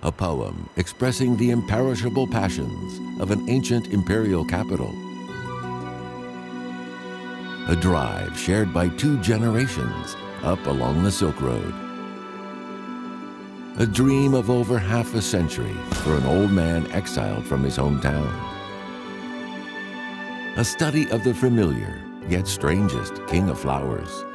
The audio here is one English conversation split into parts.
a poem expressing the imperishable passions of an ancient imperial capital. A drive shared by 2 generations up along the Silk Road. A dream of over half a century for an old man exiled from his hometown. A study of the familiar, yet strangest king of flowers.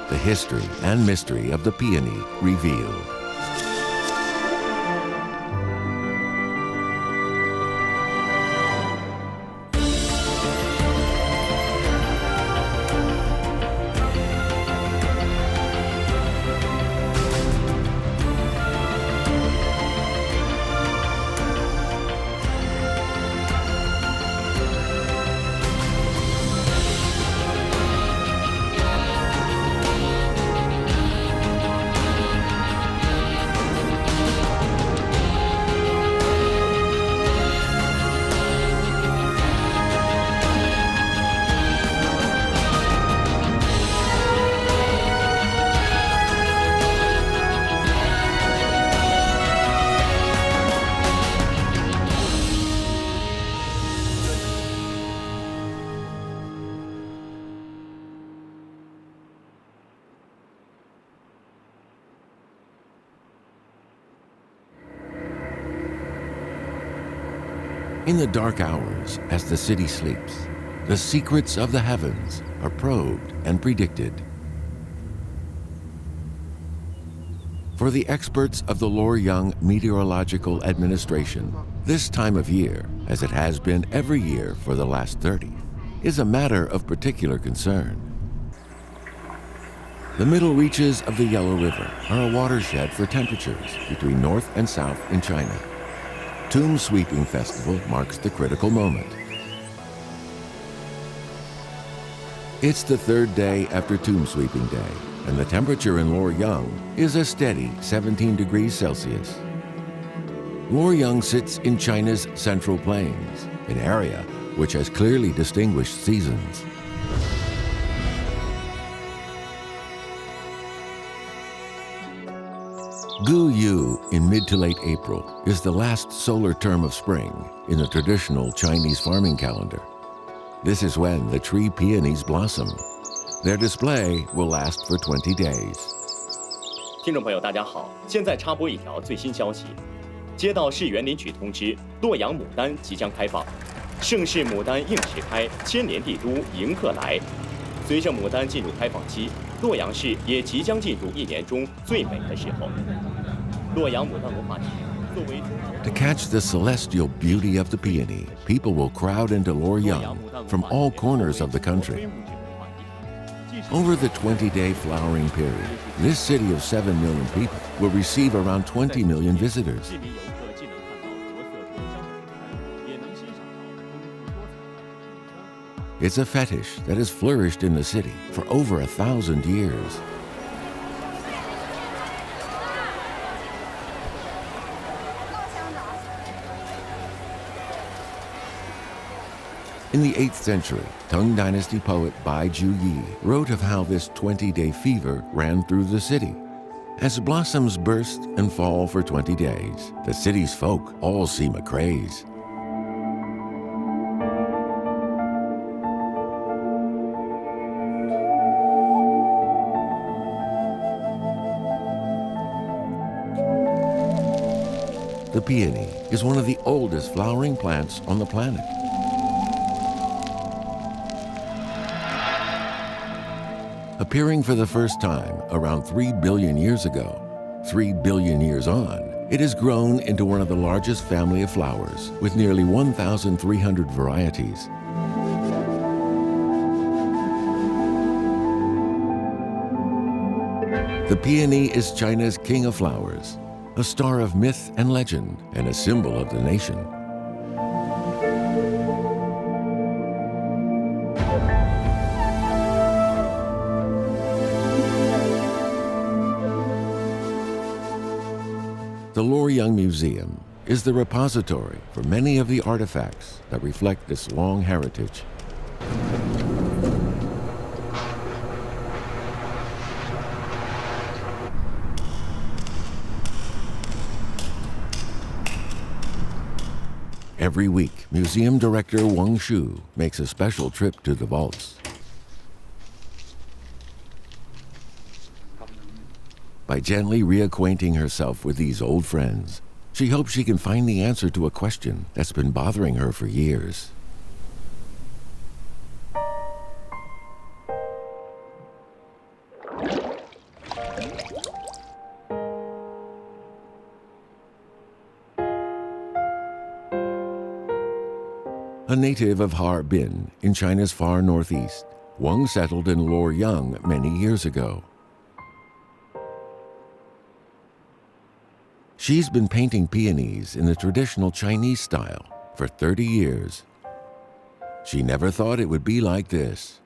The history and mystery of the peony revealed. In the dark hours, as the city sleeps, the secrets of the heavens are probed and predicted. For the experts of the Luoyang Meteorological Administration, this time of year, as it has been every year for the last 30, is a matter of particular concern. The middle reaches of the Yellow River are a watershed for temperatures between north and south in China. Tomb Sweeping Festival marks the critical moment. It's the 3rd day after Tomb Sweeping Day, and the temperature in Luoyang is a steady 17 degrees Celsius. Luoyang sits in China's Central Plains, an area which has clearly distinguished seasons. Gu Yu in mid to late April is the last solar term of spring in the traditional Chinese farming calendar. This is when the tree peonies blossom. Their display will last for 20 days. 听众朋友，大家好，现在插播一条最新消息。接到市园领取通知，洛阳牡丹即将开放。盛世牡丹应时开，千年帝都迎客来。随着牡丹进入开放期，洛阳市也即将进入1年中最美的时候。洛阳牡丹文化体作为 To catch the celestial beauty of the peony, people will crowd into Luoyang from all corners of the country. Over the 20-day flowering period, this city of 7 million people will receive around 20 million visitors. It's a fetish that has flourished in the city for over 1,000 years. In the 8th century, Tang Dynasty poet Bai Juyi wrote of how this 20-day fever ran through the city. As blossoms burst and fall for 20 days, the city's folk all seem acraze. The peony is one of the oldest flowering plants on the planet. Appearing for the first time around 3 billion years ago, 3 billion years on, it has grown into one of the largest family of flowers with nearly 1,300 varieties. The peony is China's king of flowers, a star of myth and legend and a symbol of the nation. The Luoyang Museum is the repository for many of the artifacts that reflect this long heritage. Every week, museum director Wang Shu makes a special trip to the vaults. By gently reacquainting herself with these old friends, she hopes she can find the answer to a question that's been bothering her for years. A native of Harbin in China's far northeast, Wang settled in Luoyang many years ago. She's been painting peonies in the traditional Chinese style for 30 years. She never thought it would be like this.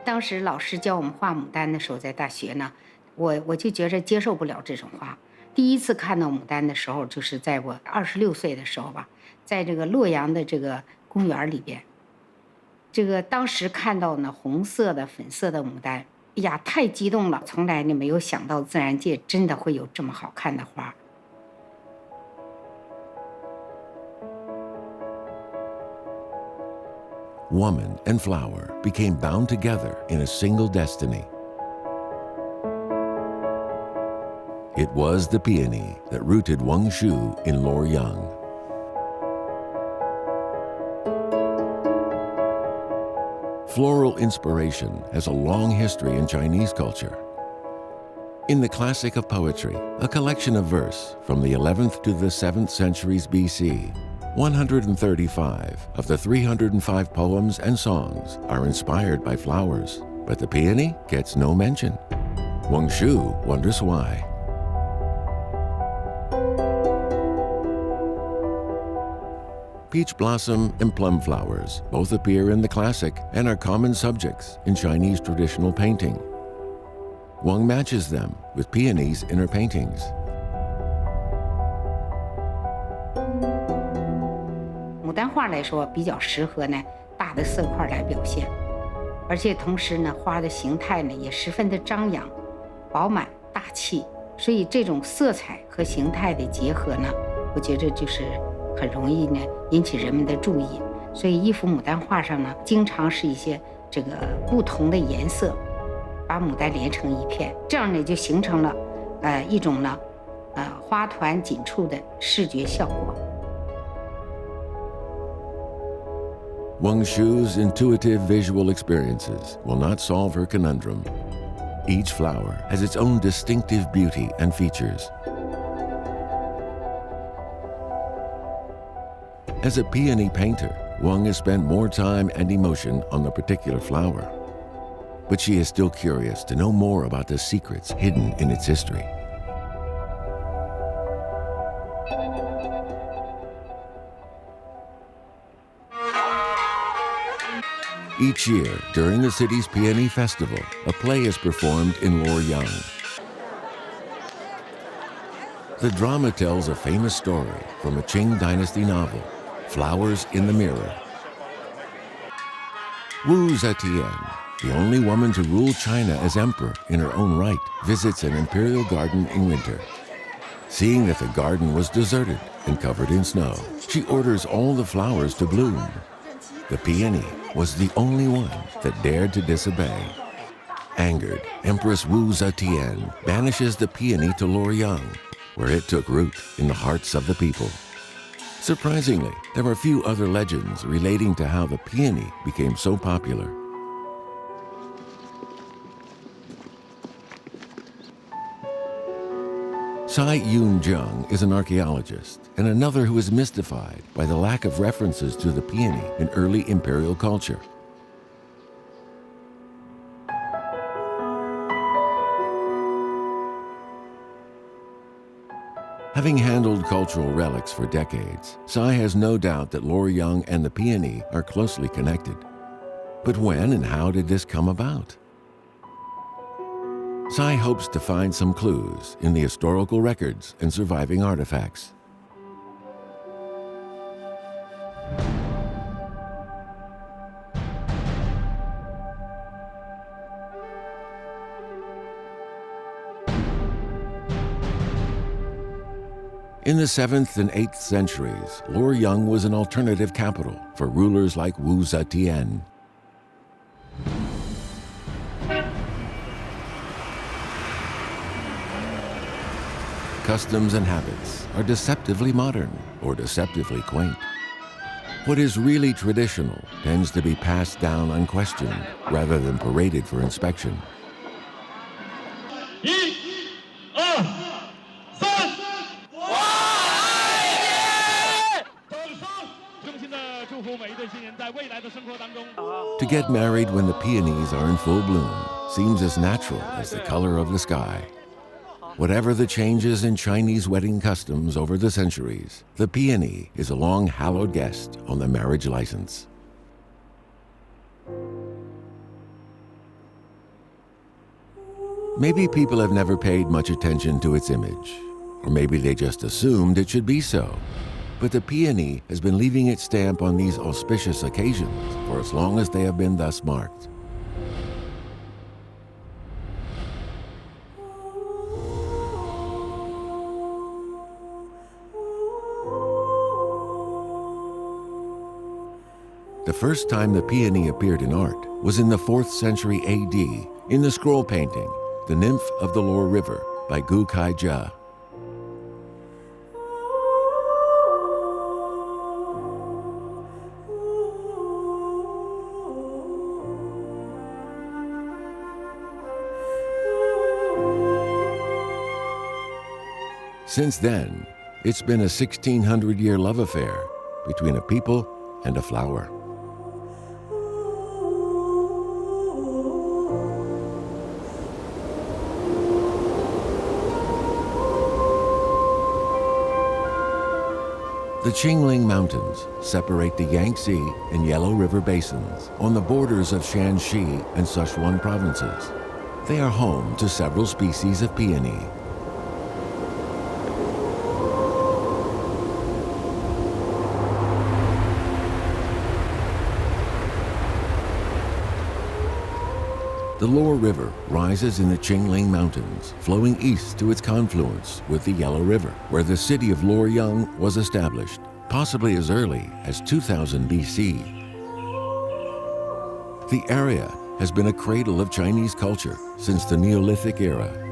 当时老师教我们画牡丹的时候，在大学呢，我就觉着接受不了这种花。第一次看到牡丹的时候，就是在我26岁的时候吧，在这个洛阳的这个公园里边，这个当时看到呢红色的、粉色的牡丹，哎呀，太激动了！从来呢没有想到自然界真的会有这么好看的花。Woman and flower became bound together in a single destiny. It was the peony that rooted Wang Shu in Luoyang. Floral inspiration has a long history in Chinese culture. In the classic of poetry, a collection of verse from the 11th to the 7th centuries BC, 135 of the 305 poems and songs are inspired by flowers, but the peony gets no mention. Wang Shu wonders why. Peach blossom and plum flowers both appear in the classic and are common subjects in Chinese traditional painting. Wang matches them with peonies in her paintings. 牡丹画来说，比较适合呢大的色块来表现，而且同时呢，花的形态呢也十分的张扬、饱满、大气，所以这种色彩和形态的结合呢，我觉着就是很容易呢引起人们的注意。所以一幅牡丹画上呢，经常是一些这个不同的颜色，把牡丹连成一片，这样呢就形成了一种呢花团锦簇的视觉效果。Wang Shu's intuitive visual experiences will not solve her conundrum. Each flower has its own distinctive beauty and features. As a peony painter, Wang has spent more time and emotion on the particular flower. But she is still curious to know more about the secrets hidden in its history. Each year, during the city's Peony Festival, a play is performed in Luoyang. The drama tells a famous story from a Qing Dynasty novel, Flowers in the Mirror. Wu Zetian, the only woman to rule China as emperor in her own right, visits an imperial garden in winter. Seeing that the garden was deserted and covered in snow, she orders all the flowers to bloom. The peony was the only one that dared to disobey. Angered, Empress Wu Zetian banishes the peony to Luoyang, where it took root in the hearts of the people. Surprisingly, there are few other legends relating to how the peony became so popular. Tsai Yun-jung is an archaeologist and another who is mystified by the lack of references to the peony in early imperial culture. Having handled cultural relics for decades, Tsai has no doubt that Luoyang and the peony are closely connected. But when and how did this come about? Tsai hopes to find some clues in the historical records and surviving artifacts. In the 7th and 8th centuries, Luoyang was an alternative capital for rulers like Wu Zetian. Customs and habits are deceptively modern or deceptively quaint. What is really traditional tends to be passed down unquestioned rather than paraded for inspection. To get married when the peonies are in full bloom seems as natural as the color of the sky. Whatever the changes in Chinese wedding customs over the centuries, the peony is a long hallowed guest on the marriage license. Maybe people have never paid much attention to its image, or maybe they just assumed it should be so. But the peony has been leaving its stamp on these auspicious occasions for as long as they have been thus marked. The first time the peony appeared in art was in the 4th century AD in the scroll painting, The Nymph of the Lower River by Gu Kaijia. Since then, it's been a 1600-year love affair between a people and a flower. The Qingling Mountains separate the Yangtze and Yellow River basins on the borders of Shanxi and Sichuan provinces. They are home to several species of peony. The Lower River rises in the Qingling Mountains, flowing east to its confluence with the Yellow River, where the city of Luoyang was established, possibly as early as 2000 BC. The area has been a cradle of Chinese culture since the Neolithic era.